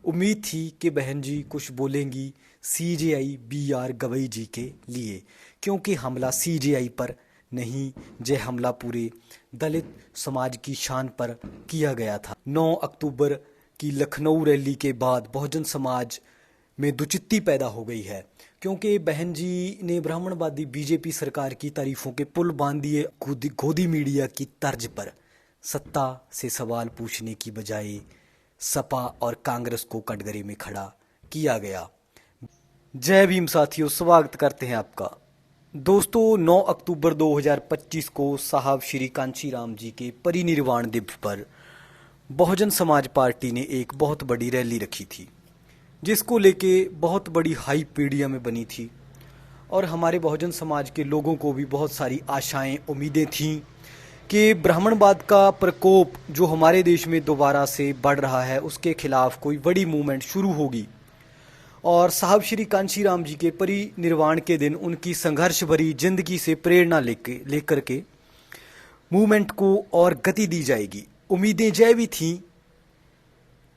उम्मीद थी कि बहन जी कुछ बोलेंगी सीजेआई बीआर गवई जी के लिए, क्योंकि हमला सीजेआई पर नहीं, जे हमला पूरे दलित समाज की शान पर किया गया था। 9 अक्टूबर की लखनऊ रैली के बाद बहुजन समाज में दुचित्ती पैदा हो गई है, क्योंकि बहन जी ने ब्राह्मणवादी बीजेपी सरकार की तारीफों के पुल बांध दिए। गोदी मीडिया की तर्ज पर सत्ता से सवाल पूछने की बजाय सपा और कांग्रेस को कटघरे में खड़ा किया गया। जय भीम साथियों, स्वागत करते हैं आपका। दोस्तों, 9 अक्टूबर 2025 को साहब श्री कांशीराम जी के परिनिर्वाण दिवस पर बहुजन समाज पार्टी ने एक बहुत बड़ी रैली रखी थी, जिसको लेके बहुत बड़ी हाइप मीडिया में बनी थी और हमारे बहुजन समाज के लोगों को भी बहुत सारी आशाएं, उम्मीदें थीं कि ब्राह्मणवाद का प्रकोप जो हमारे देश में दोबारा से बढ़ रहा है, उसके खिलाफ कोई बड़ी मूवमेंट शुरू होगी और साहब श्री कांशीराम जी के परिनिर्वाण के दिन उनकी संघर्ष भरी जिंदगी से प्रेरणा लेकर के मूवमेंट को और गति दी जाएगी। उम्मीदें जय भी थीं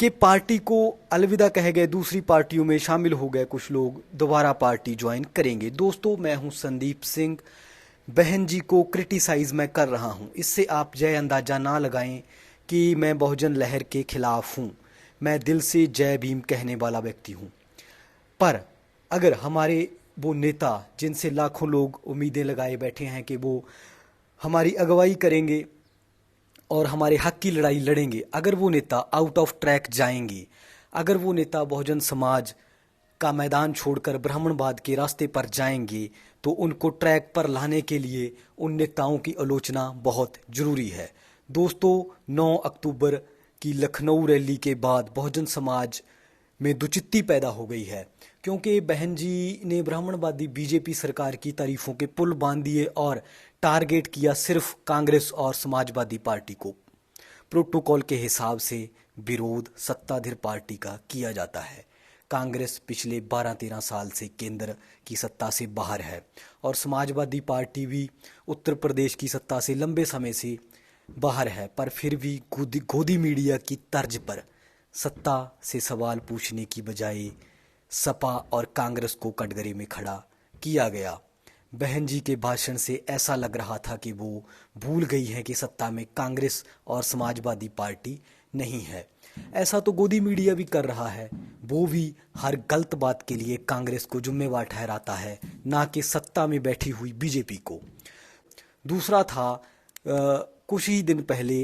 कि पार्टी को अलविदा कह गए, दूसरी पार्टियों में शामिल हो गए, कुछ लोग दोबारा पार्टी ज्वाइन करेंगे। दोस्तों, मैं हूं संदीप सिंह। बहन जी को क्रिटिसाइज मैं कर रहा हूं, इससे आप जय अंदाजा ना लगाएं कि मैं बहुजन लहर के खिलाफ हूं। मैं दिल से जय भीम कहने वाला व्यक्ति हूं। पर अगर हमारे वो नेता जिनसे लाखों लोग उम्मीदें लगाए बैठे हैं कि वो हमारी अगुवाई करेंगे और हमारे हक की लड़ाई लड़ेंगे, अगर वो नेता आउट ऑफ ट्रैक जाएंगे, अगर वो नेता बहुजन समाज का मैदान छोड़कर ब्राह्मणवाद के रास्ते पर जाएंगे, तो उनको ट्रैक पर लाने के लिए उन नेताओं की आलोचना बहुत जरूरी है। दोस्तों, 9 अक्टूबर की लखनऊ रैली के बाद बहुजन समाज में दुचित्ती पैदा हो गई है, क्योंकि बहन जी ने ब्राह्मणवादी बीजेपी सरकार की तारीफों के पुल बांध दिए और टारगेट किया सिर्फ कांग्रेस और समाजवादी पार्टी को। प्रोटोकॉल के हिसाब से विरोध सत्ताधारी पार्टी का किया जाता है। कांग्रेस पिछले 12-13 साल से केंद्र की सत्ता से बाहर है और समाजवादी पार्टी भी उत्तर प्रदेश की सत्ता से लंबे समय से बाहर है, पर फिर भी गोदी मीडिया की तर्ज पर सत्ता से सवाल पूछने की बजाय सपा और कांग्रेस को कटघरे में खड़ा किया गया। बहन जी के भाषण से ऐसा लग रहा था कि वो भूल गई हैं कि सत्ता में कांग्रेस और समाजवादी पार्टी नहीं है। ऐसा तो गोदी मीडिया भी कर रहा है, वो भी हर गलत बात के लिए कांग्रेस को जिम्मेवार ठहराता है, ना कि सत्ता में बैठी हुई बीजेपी को। दूसरा था कुछ ही दिन पहले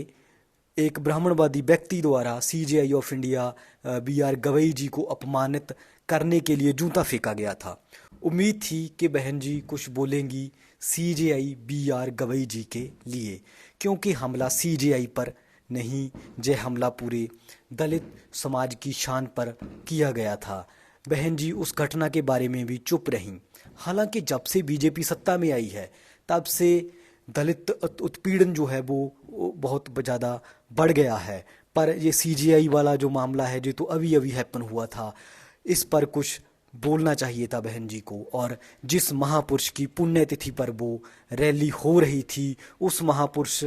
एक ब्राह्मणवादी व्यक्ति द्वारा CJI of India BR Gavai ji को अपमानित करने के लिए जूता फेंका गया था। उम्मीद थी कि बहन जी कुछ बोलेंगी सीजेआई बीआर गवई जी के लिए, क्योंकि हमला सीजेआई पर नहीं, जे हमला पूरे दलित समाज की शान पर किया गया था। बहन जी उस घटना के बारे में भी चुप रहीं। हालांकि जब से बीजेपी सत्ता में आई है, तब से दलित उत्पीड़न जो है वो बहुत ज़्यादा बढ़ गया है। पर ये सीजेआई वाला जो मामला है, जो तो अभी अभी हैपन हुआ था, इस पर कुछ बोलना चाहिए था बहन जी को। और जिस महापुरुष की पुण्यतिथि पर वो रैली हो रही थी, उस महापुरुष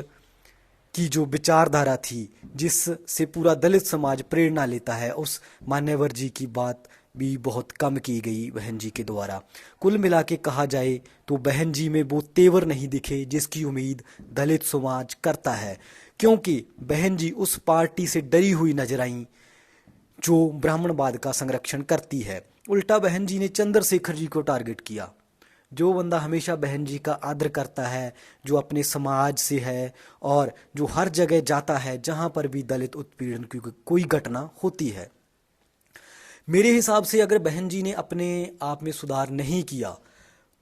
की जो विचारधारा थी, जिससे पूरा दलित समाज प्रेरणा लेता है, उस मान्यवर जी की बात भी बहुत कम की गई बहन जी के द्वारा। कुल मिला के कहा जाए तो बहन जी में वो तेवर नहीं दिखे जिसकी उम्मीद दलित समाज करता है, क्योंकि बहन जी उस पार्टी से डरी हुई नजर आई जो ब्राह्मणवाद का संरक्षण करती है। उल्टा बहन जी ने चंद्रशेखर जी को टारगेट किया, जो बंदा हमेशा बहन जी का आदर करता है, जो अपने समाज से है और जो हर जगह जाता है जहां पर भी दलित उत्पीड़न की कोई घटना होती है। मेरे हिसाब से अगर बहन जी ने अपने आप में सुधार नहीं किया,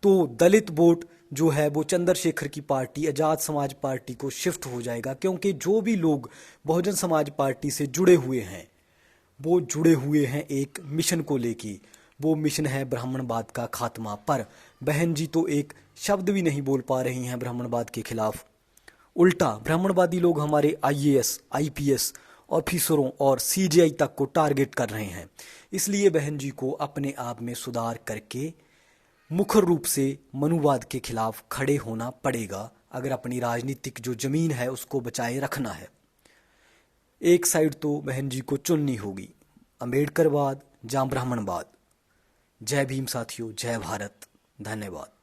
तो दलित वोट जो है वो चंद्रशेखर की पार्टी आज़ाद समाज पार्टी को शिफ्ट हो जाएगा, क्योंकि जो भी लोग बहुजन समाज पार्टी से जुड़े हुए हैं, वो जुड़े हुए हैं एक मिशन को लेके। वो मिशन है ब्राह्मणवाद का खात्मा। पर बहन जी तो एक शब्द भी नहीं बोल पा रही हैं ब्राह्मणवाद के खिलाफ। उल्टा ब्राह्मणवादी लोग हमारे आईएएस, आईपीएस ऑफिसरों और सीजेआई तक को टारगेट कर रहे हैं। इसलिए बहन जी को अपने आप में सुधार करके मुख्य रूप से मनुवाद के खिलाफ खड़े होना पड़ेगा, अगर अपनी राजनीतिक जो जमीन है उसको बचाए रखना है। एक साइड तो बहन जी को चुननी होगी। अम्बेडकरवाद या ब्राह्मणवाद। जय भीम साथियों, जय भारत, धन्यवाद।